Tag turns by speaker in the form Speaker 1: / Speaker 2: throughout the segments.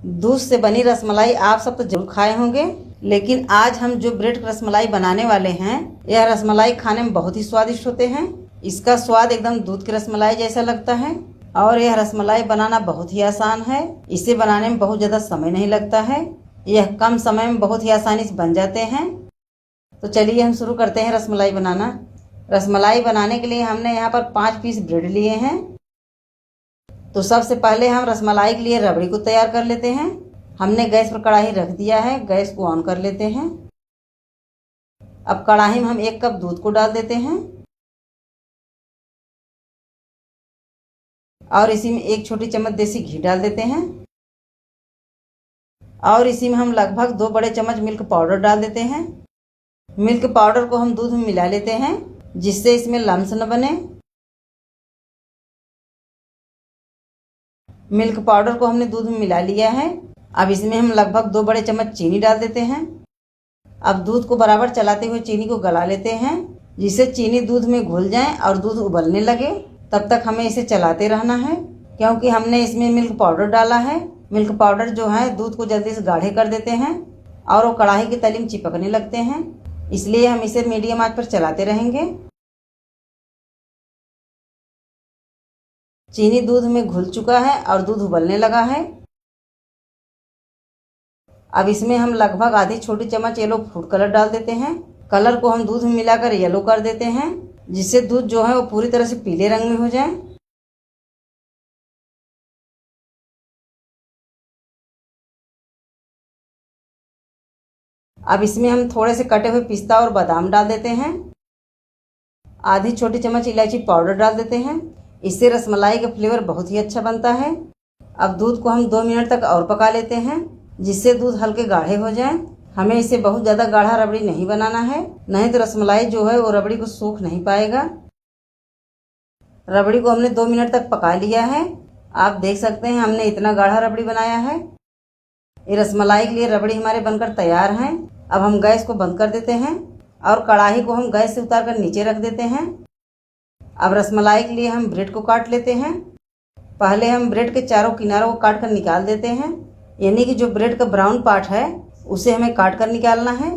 Speaker 1: दूध से बनी रसमलाई आप सब तो जरूर खाए होंगे, लेकिन आज हम जो ब्रेड रसमलाई बनाने वाले हैं, यह रसमलाई खाने में बहुत ही स्वादिष्ट होते हैं। इसका स्वाद एकदम दूध की रसमलाई जैसा लगता है और यह रसमलाई बनाना बहुत ही आसान है। इसे बनाने में बहुत ज़्यादा समय नहीं लगता है। यह कम समय में बहुत ही आसानी से बन जाते हैं। तो चलिए हम शुरू करते हैं रसमलाई बनाना। रसमलाई बनाने के लिए हमने यहाँ पर 5 पीस ब्रेड लिए हैं। तो सबसे पहले हम रसमलाई के लिए रबड़ी को तैयार कर लेते हैं। हमने गैस पर कढ़ाई रख दिया है, गैस को ऑन कर लेते हैं। अब कढ़ाई में हम 1 कप दूध को डाल देते हैं और इसी में 1 छोटी चम्मच देसी घी डाल देते हैं और इसी में हम लगभग 2 बड़े चम्मच मिल्क पाउडर डाल देते हैं। मिल्क पाउडर को हम दूध में मिला लेते हैं जिससे इसमें लम्स न बने। मिल्क पाउडर को हमने दूध में मिला लिया है। अब इसमें हम लगभग 2 बड़े चम्मच चीनी डाल देते हैं। अब दूध को बराबर चलाते हुए चीनी को गला लेते हैं जिससे चीनी दूध में घुल जाए और दूध उबलने लगे। तब तक हमें इसे चलाते रहना है क्योंकि हमने इसमें मिल्क पाउडर डाला है। मिल्क पाउडर जो है दूध को जल्दी से गाढ़े कर देते हैं और वो कढ़ाई की तली में चिपकने लगते हैं, इसलिए हम इसे मीडियम आंच पर चलाते रहेंगे। चीनी दूध में घुल चुका है और दूध उबलने लगा है। अब इसमें हम लगभग आधी छोटी चम्मच येलो फूड कलर डाल देते हैं। कलर को हम दूध में मिलाकर येलो कर देते हैं जिससे दूध जो है वो पूरी तरह से पीले रंग में हो जाए। अब इसमें हम थोड़े से कटे हुए पिस्ता और बादाम डाल देते हैं। आधी छोटी चम्मच इलायची पाउडर डाल देते हैं। इससे रसमलाई का फ्लेवर बहुत ही अच्छा बनता है। अब दूध को हम 2 मिनट तक और पका लेते हैं जिससे दूध हल्के गाढ़े हो जाएं। हमें इसे बहुत ज़्यादा गाढ़ा रबड़ी नहीं बनाना है, नहीं तो रसमलाई जो है वो रबड़ी को सूख नहीं पाएगा। रबड़ी को हमने 2 मिनट तक पका लिया है। आप देख सकते हैं हमने इतना गाढ़ा रबड़ी बनाया है। ये रसमलाई के लिए रबड़ी हमारे बनकर तैयार हैं। अब हम गैस को बंद कर देते हैं और कढ़ाई को हम गैस से उतार कर नीचे रख देते हैं। अब रसमलाई के लिए हम ब्रेड को काट लेते हैं। पहले हम ब्रेड के चारों किनारों को काट कर निकाल देते हैं, यानी कि जो ब्रेड का ब्राउन पार्ट है उसे हमें काट कर निकालना है।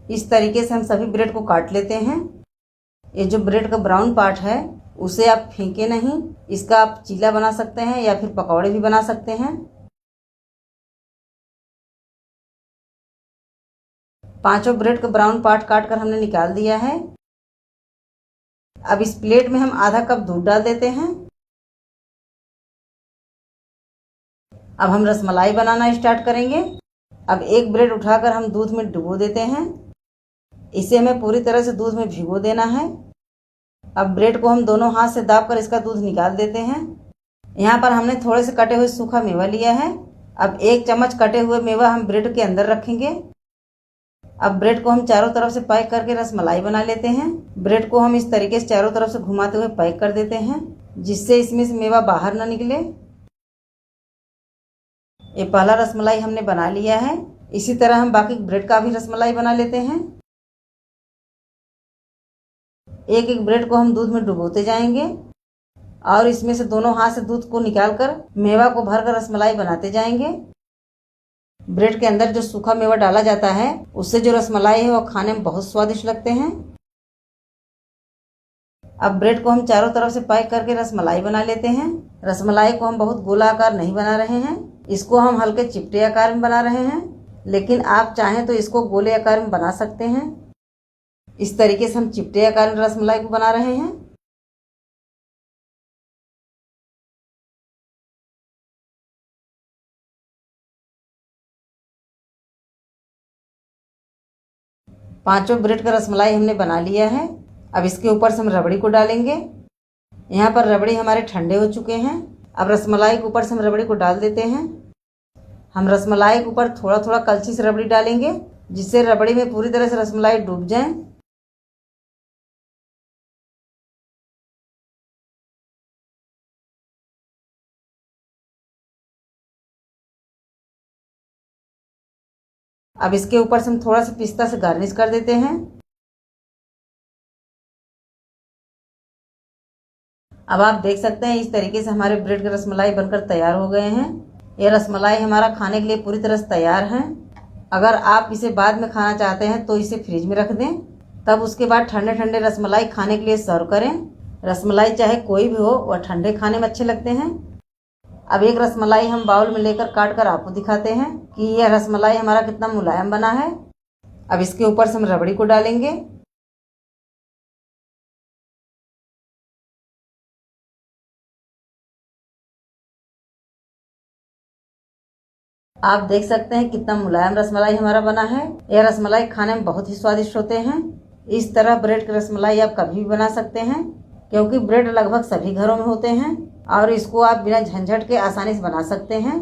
Speaker 1: इस तरीके से हम सभी ब्रेड को काट लेते हैं। ये जो ब्रेड का ब्राउन पार्ट है उसे आप फेंके नहीं, इसका आप चीला बना सकते हैं या फिर पकौड़े भी बना सकते हैं। 5 ब्रेड का ब्राउन पार्ट काट कर हमने निकाल दिया है। अब इस प्लेट में हम आधा कप दूध डाल देते हैं। अब हम रसमलाई बनाना स्टार्ट करेंगे। अब 1 ब्रेड उठाकर हम दूध में डुबो देते हैं। इसे हमें पूरी तरह से दूध में भिगो देना है। अब ब्रेड को हम दोनों हाथ से दाबकर इसका दूध निकाल देते हैं। यहाँ पर हमने थोड़े से कटे हुए सूखा मेवा लिया है। अब 1 चम्मच कटे हुए मेवा हम ब्रेड के अंदर रखेंगे। अब ब्रेड को हम चारों तरफ से पैक करके रसमलाई बना लेते हैं। ब्रेड को हम इस तरीके से चारों तरफ से घुमाते हुए पैक कर देते हैं जिससे इसमें से मेवा बाहर ना निकले। ये पहला रसमलाई हमने बना लिया है। इसी तरह हम बाकी ब्रेड का भी रसमलाई बना लेते हैं। एक एक ब्रेड को हम दूध में डुबोते जाएंगे और इसमें से दोनों हाथ से दूध को निकालकर मेवा को भरकर रसमलाई बनाते जाएंगे। ब्रेड के अंदर जो सूखा मेवा डाला जाता है उससे जो रसमलाई है वो खाने में बहुत स्वादिष्ट लगते हैं। अब ब्रेड को हम चारों तरफ से पैक करके रसमलाई बना लेते हैं। रसमलाई को हम बहुत गोला आकार नहीं बना रहे हैं, इसको हम हल्के चिपटे आकार में बना रहे हैं, लेकिन आप चाहें तो इसको गोले आकार में बना सकते हैं। इस तरीके से हम चिपटे आकार में रसमलाई को बना रहे हैं। पांचों ब्रेड का रसमलाई हमने बना लिया है। अब इसके ऊपर से हम रबड़ी को डालेंगे। यहाँ पर रबड़ी हमारे ठंडे हो चुके हैं। अब रसमलाई के ऊपर से हम रबड़ी को डाल देते हैं। हम रसमलाई के ऊपर थोड़ा थोड़ा कलछी से रबड़ी डालेंगे जिससे रबड़ी में पूरी तरह से रसमलाई डूब जाए। अब इसके ऊपर से हम थोड़ा सा पिस्ता से गार्निश कर देते हैं। अब आप देख सकते हैं इस तरीके से हमारे ब्रेड के रसमलाई बनकर तैयार हो गए हैं। यह रसमलाई हमारा खाने के लिए पूरी तरह से तैयार है। अगर आप इसे बाद में खाना चाहते हैं तो इसे फ्रिज में रख दें, तब उसके बाद ठंडे ठंडे रसमलाई खाने के लिए सर्व करें। रसमलाई चाहे कोई भी हो वह ठंडे खाने में अच्छे लगते हैं। अब एक रसमलाई हम बाउल में लेकर काट कर आपको दिखाते हैं कि यह रसमलाई हमारा कितना मुलायम बना है। अब इसके ऊपर से हम रबड़ी को डालेंगे। आप देख सकते हैं कितना मुलायम रसमलाई हमारा बना है। यह रसमलाई खाने में बहुत ही स्वादिष्ट होते हैं। इस तरह ब्रेड की रसमलाई आप कभी भी बना सकते हैं, क्योंकि ब्रेड लगभग सभी घरों में होते हैं और इसको आप बिना झंझट के आसानी से बना सकते हैं।